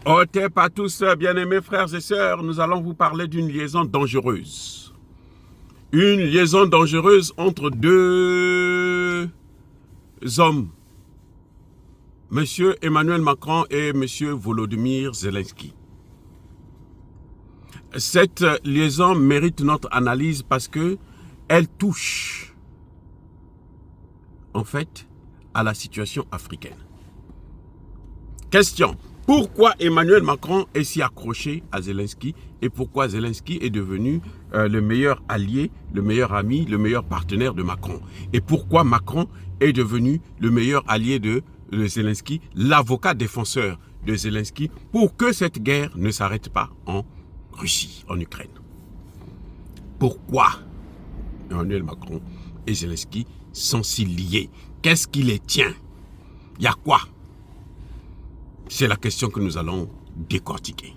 Otep à tous, bien-aimés frères et sœurs, nous allons vous parler d'une liaison dangereuse. Une liaison dangereuse entre deux hommes, Monsieur Emmanuel Macron et Monsieur Volodymyr Zelensky. Cette liaison mérite notre analyse parce qu'elle touche, en fait, à la situation africaine. Question. Pourquoi Emmanuel Macron est si accroché à Zelensky et pourquoi Zelensky est devenu le meilleur allié, le meilleur ami, le meilleur partenaire de Macron? Et pourquoi Macron est devenu le meilleur allié de Zelensky, l'avocat défenseur de Zelensky, pour que cette guerre ne s'arrête pas en Russie, en Ukraine? Pourquoi Emmanuel Macron et Zelensky sont si liés? Qu'est-ce qui les tient? Il y a quoi? C'est la question que nous allons décortiquer.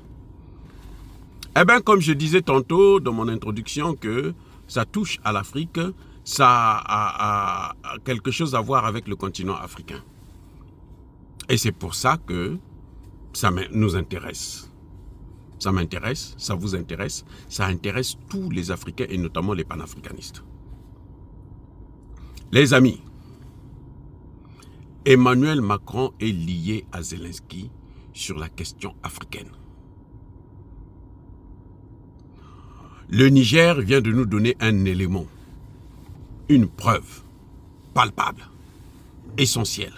Eh bien, comme je disais tantôt dans mon introduction que ça touche à l'Afrique, ça a quelque chose à voir avec le continent africain. Et c'est pour ça que ça nous intéresse. Ça m'intéresse, ça vous intéresse, ça intéresse tous les Africains et notamment les panafricanistes. Les amis, Emmanuel Macron est lié à Zelensky sur la question africaine. Le Niger vient de nous donner un élément, une preuve palpable, essentielle.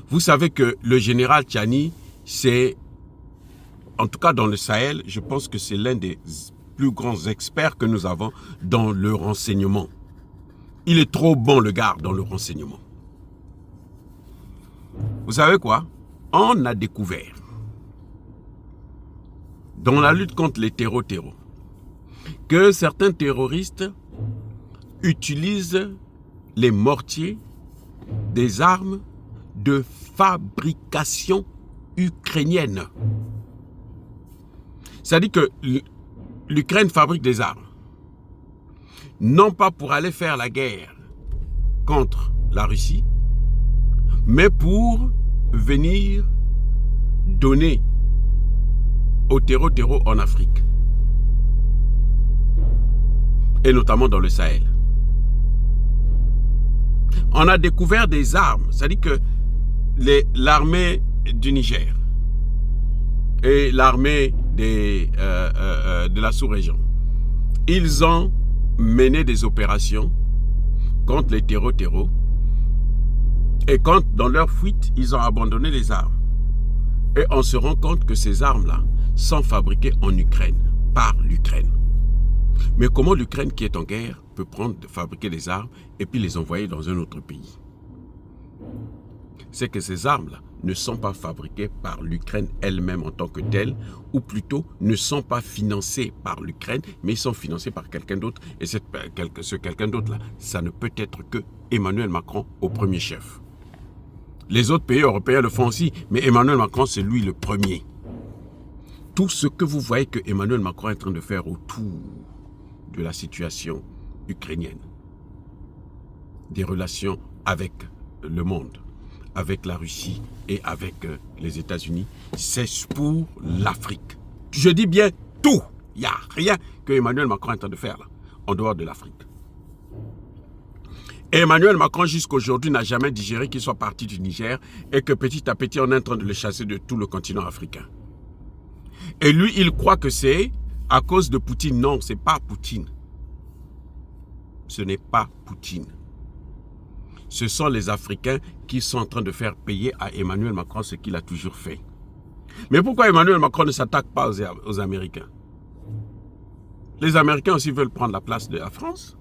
Vous savez que le général Tchani, c'est, en tout cas dans le Sahel, je pense que c'est l'un des plus grands experts que nous avons dans le renseignement. Il est trop bon, le gars, dans le renseignement. Vous savez quoi? On a découvert, dans la lutte contre les terreaux, que certains terroristes utilisent les mortiers des armes de fabrication ukrainienne. C'est-à-dire que l'Ukraine fabrique des armes, non pas pour aller faire la guerre contre la Russie, mais pour venir donner aux terreaux en Afrique, et notamment dans le Sahel. On a découvert des armes, c'est-à-dire que l'armée du Niger et l'armée de la sous-région, ils ont mené des opérations contre les terreaux et quand dans leur fuite, ils ont abandonné les armes. Et on se rend compte que ces armes-là sont fabriquées en Ukraine, par l'Ukraine. Mais comment l'Ukraine qui est en guerre peut fabriquer des armes et puis les envoyer dans un autre pays? C'est que ces armes-là ne sont pas fabriquées par l'Ukraine elle-même en tant que telle, ou plutôt ne sont pas financées par l'Ukraine, mais ils sont financés par quelqu'un d'autre. Et ce quelqu'un d'autre-là, ça ne peut être que Emmanuel Macron au premier chef. Les autres pays européens le font aussi, mais Emmanuel Macron, c'est lui le premier. Tout ce que vous voyez que Emmanuel Macron est en train de faire autour de la situation ukrainienne, des relations avec le monde, avec la Russie et avec les États-Unis, c'est pour l'Afrique. Je dis bien tout. Il n'y a rien que Emmanuel Macron est en train de faire là, en dehors de l'Afrique. Emmanuel Macron, jusqu'aujourd'hui, n'a jamais digéré qu'il soit parti du Niger et que petit à petit, on est en train de le chasser de tout le continent africain. Et lui, il croit que c'est à cause de Poutine. Non, ce n'est pas Poutine. Ce n'est pas Poutine. Ce sont les Africains qui sont en train de faire payer à Emmanuel Macron ce qu'il a toujours fait. Mais pourquoi Emmanuel Macron ne s'attaque pas aux Américains? Les Américains aussi veulent prendre la place de la France.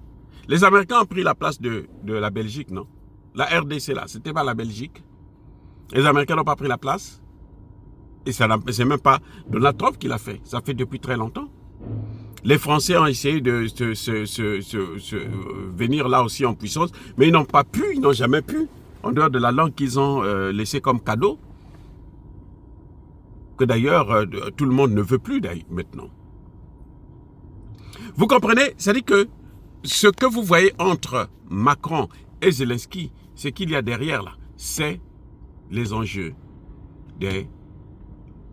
Les Américains ont pris la place de la Belgique, non? La RDC, là, c'était pas la Belgique. Les Américains n'ont pas pris la place. Et c'est même pas Donald Trump qui l'a fait. Ça fait depuis très longtemps. Les Français ont essayé de venir là aussi en puissance, mais ils n'ont pas pu, ils n'ont jamais pu, en dehors de la langue qu'ils ont laissée comme cadeau, que d'ailleurs tout le monde ne veut plus maintenant. Vous comprenez? C'est-à-dire que ce que vous voyez entre Macron et Zelensky, ce qu'il y a derrière là, c'est les enjeux des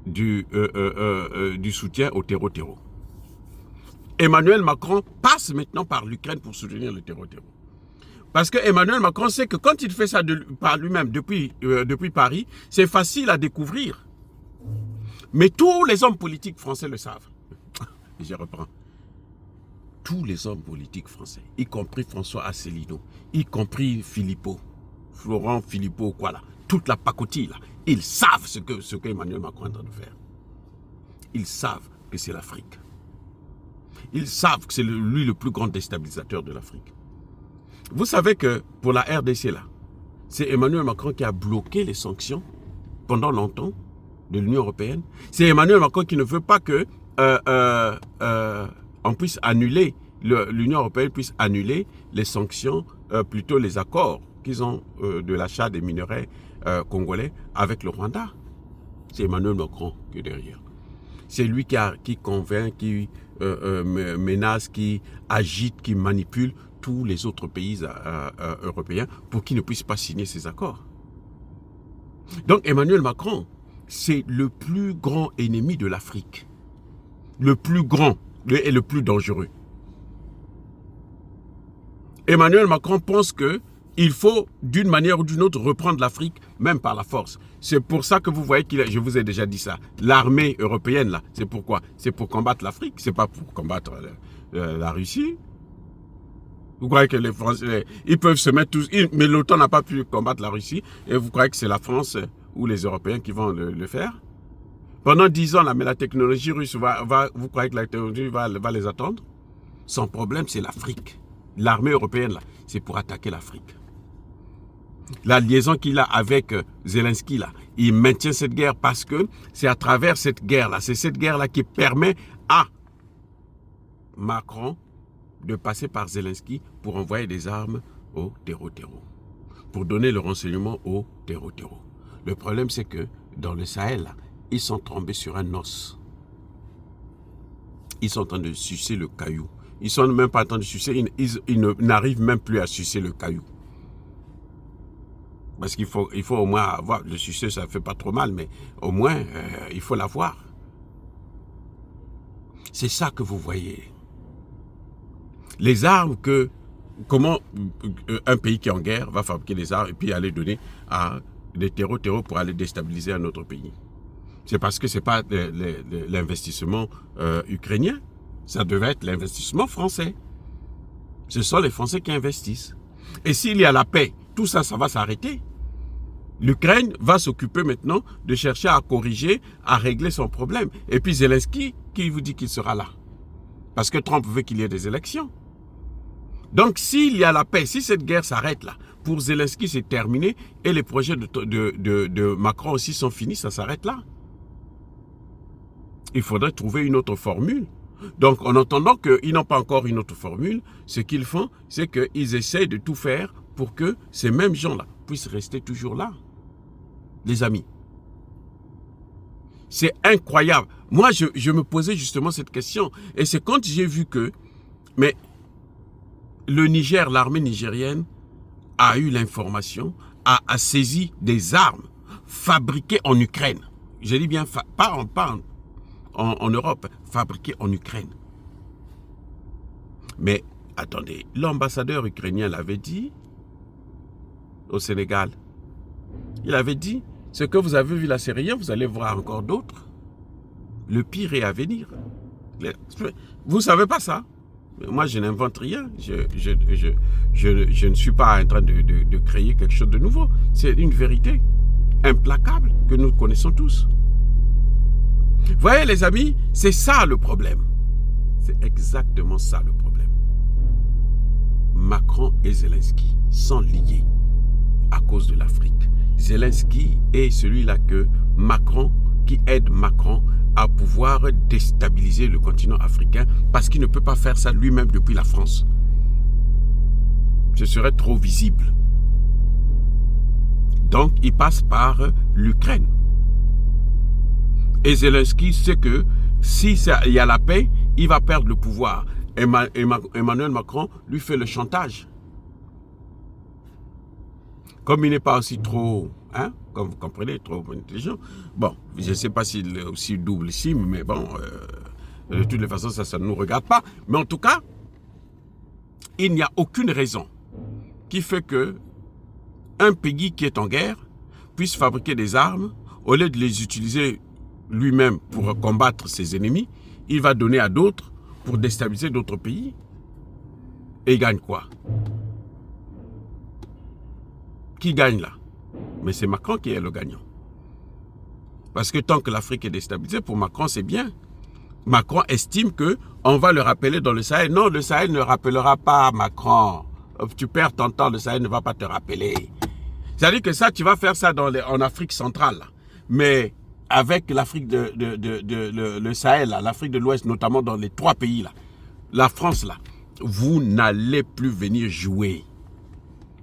du soutien au terreau. Emmanuel Macron passe maintenant par l'Ukraine pour soutenir le terreau. Parce que Emmanuel Macron sait que quand il fait ça par lui-même depuis Paris, c'est facile à découvrir. Mais tous les hommes politiques français le savent. Je reprends. Tous les hommes politiques français, y compris François Asselineau, y compris Philippot, Florent Philippot, quoi là, toute la pacotille là, ils savent ce que Emmanuel Macron est en train de faire. Ils savent que c'est l'Afrique. Ils savent que c'est lui le plus grand déstabilisateur de l'Afrique. Vous savez que pour la RDC là, c'est Emmanuel Macron qui a bloqué les sanctions pendant longtemps de l'Union européenne. C'est Emmanuel Macron qui ne veut pas que on puisse annuler, l'Union européenne puisse annuler les sanctions, plutôt les accords qu'ils ont de l'achat des minerais congolais avec le Rwanda. C'est Emmanuel Macron qui est derrière. C'est lui qui convainc, qui menace, qui agite, qui manipule tous les autres pays européens pour qu'ils ne puissent pas signer ces accords. Donc Emmanuel Macron, c'est le plus grand ennemi de l'Afrique. Le plus grand et le plus dangereux. Emmanuel Macron pense qu'il faut, d'une manière ou d'une autre, reprendre l'Afrique, même par la force. C'est pour ça que vous voyez je vous ai déjà dit ça, l'armée européenne, là, c'est pourquoi? C'est pour combattre l'Afrique, c'est pas pour combattre la Russie. Vous croyez que les Français, ils peuvent se mettre tous, mais l'OTAN n'a pas pu combattre la Russie, et vous croyez que c'est la France ou les Européens qui vont le faire? Pendant 10 ans, là, mais la technologie russe, vous croyez que la technologie va les attendre? Son problème, c'est l'Afrique. L'armée européenne, là, c'est pour attaquer l'Afrique. La liaison qu'il a avec Zelensky, là, il maintient cette guerre parce que c'est à travers cette guerre-là, c'est cette guerre-là qui permet à Macron de passer par Zelensky pour envoyer des armes au terreau, pour donner le renseignement au terreau. Le problème, c'est que dans le Sahel, là, ils sont tombés sur un os. Ils sont en train de sucer le caillou. Ils ne sont même pas en train de sucer, ils n'arrivent même plus à sucer le caillou. Parce qu'il faut au moins avoir, le sucer ça ne fait pas trop mal, mais au moins il faut l'avoir. C'est ça que vous voyez. Les armes comment un pays qui est en guerre va fabriquer des armes et puis aller donner à des terreaux pour aller déstabiliser un autre pays. C'est parce que ce n'est pas l'investissement ukrainien. Ça devait être l'investissement français. Ce sont les Français qui investissent. Et s'il y a la paix, tout ça, ça va s'arrêter. L'Ukraine va s'occuper maintenant de chercher à corriger, à régler son problème. Et puis Zelensky, qui vous dit qu'il sera là? Parce que Trump veut qu'il y ait des élections. Donc s'il y a la paix, si cette guerre s'arrête là, pour Zelensky c'est terminé, et les projets de Macron aussi sont finis, ça s'arrête là. Il faudrait trouver une autre formule. Donc, en entendant qu'ils n'ont pas encore une autre formule, ce qu'ils font, c'est qu'ils essayent de tout faire pour que ces mêmes gens-là puissent rester toujours là. Les amis. C'est incroyable. Moi, je me posais justement cette question. Et c'est quand j'ai vu que, mais le Niger, l'armée nigérienne, a eu l'information, a saisi des armes fabriquées en Ukraine. Je dis bien, pas en Europe, fabriquées en Ukraine. Mais attendez, l'ambassadeur ukrainien l'avait dit au Sénégal. Il avait dit, ce que vous avez vu là, c'est rien, vous allez voir encore d'autres. Le pire est à venir. Vous ne savez pas ça? Moi, je n'invente rien. Je ne suis pas en train de créer quelque chose de nouveau. C'est une vérité implacable que nous connaissons tous. Vous voyez les amis, c'est ça le problème. C'est exactement ça le problème. Macron et Zelensky sont liés à cause de l'Afrique. Zelensky est celui-là qui aide Macron à pouvoir déstabiliser le continent africain parce qu'il ne peut pas faire ça lui-même depuis la France. Ce serait trop visible. Donc, il passe par l'Ukraine. Et Zelensky sait que si il y a la paix, il va perdre le pouvoir. Emmanuel Macron lui fait le chantage. Comme il n'est pas aussi trop, comme vous comprenez, trop intelligent. Bon, Je ne sais pas s'il est aussi double SIM, mais bon, de toutes les façons, ça ne nous regarde pas. Mais en tout cas, il n'y a aucune raison qui fait que un pays qui est en guerre puisse fabriquer des armes, au lieu de les utiliser lui-même pour combattre ses ennemis, il va donner à d'autres pour déstabiliser d'autres pays. Et il gagne quoi? Qui gagne là? Mais c'est Macron qui est le gagnant. Parce que tant que l'Afrique est déstabilisée, pour Macron, c'est bien. Macron estime qu'on va le rappeler dans le Sahel. Non, le Sahel ne rappellera pas Macron. Tu perds ton temps, le Sahel ne va pas te rappeler. C'est-à-dire que ça, tu vas faire ça en Afrique centrale. Là. Mais avec l'Afrique le Sahel, l'Afrique de l'Ouest, notamment dans les 3 pays, là, la France, là, vous n'allez plus venir jouer.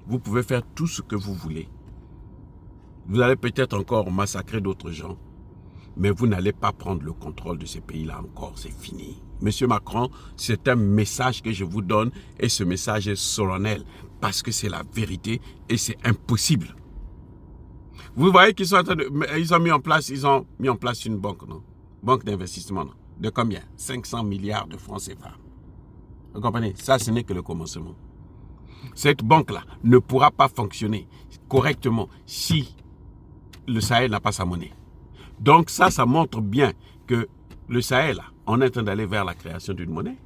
Vous pouvez faire tout ce que vous voulez. Vous allez peut-être encore massacrer d'autres gens, mais vous n'allez pas prendre le contrôle de ces pays-là encore, c'est fini. Monsieur Macron, c'est un message que je vous donne et ce message est solennel parce que c'est la vérité et c'est impossible. Vous voyez qu'ils sont en train de... Ils ont mis en place une banque, non? Banque d'investissement, non? De combien? 500 milliards de francs CFA. Vous comprenez? Ça, ce n'est que le commencement. Cette banque-là ne pourra pas fonctionner correctement si le Sahel n'a pas sa monnaie. Donc ça montre bien que le Sahel, on est en train d'aller vers la création d'une monnaie.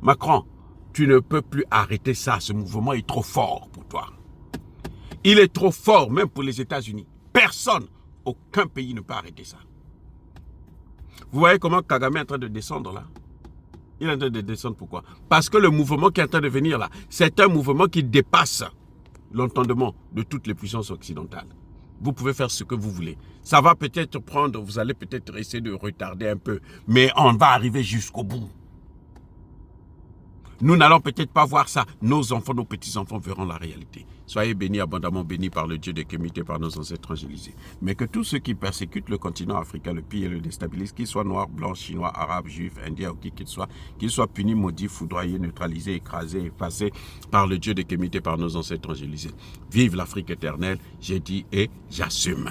Macron, tu ne peux plus arrêter ça. Ce mouvement est trop fort pour toi. Il est trop fort, même pour les États-Unis. Personne, aucun pays ne peut arrêter ça. Vous voyez comment Kagame est en train de descendre là? Il est en train de descendre, pourquoi? Parce que le mouvement qui est en train de venir là, c'est un mouvement qui dépasse l'entendement de toutes les puissances occidentales. Vous pouvez faire ce que vous voulez. Ça va peut-être prendre, vous allez peut-être essayer de retarder un peu, mais on va arriver jusqu'au bout. Nous n'allons peut-être pas voir ça. Nos enfants, nos petits-enfants verront la réalité. Soyez bénis, abondamment bénis par le Dieu de Kémité, par nos ancêtres angélisés. Mais que tous ceux qui persécutent le continent africain, le pillent et le déstabilisent, qu'ils soient noirs, blancs, chinois, arabes, juifs, indiens ou qui qu'ils soient punis, maudits, foudroyés, neutralisés, écrasés, effacés par le Dieu de Kémité, par nos ancêtres angélisés. Vive l'Afrique éternelle, j'ai dit et j'assume.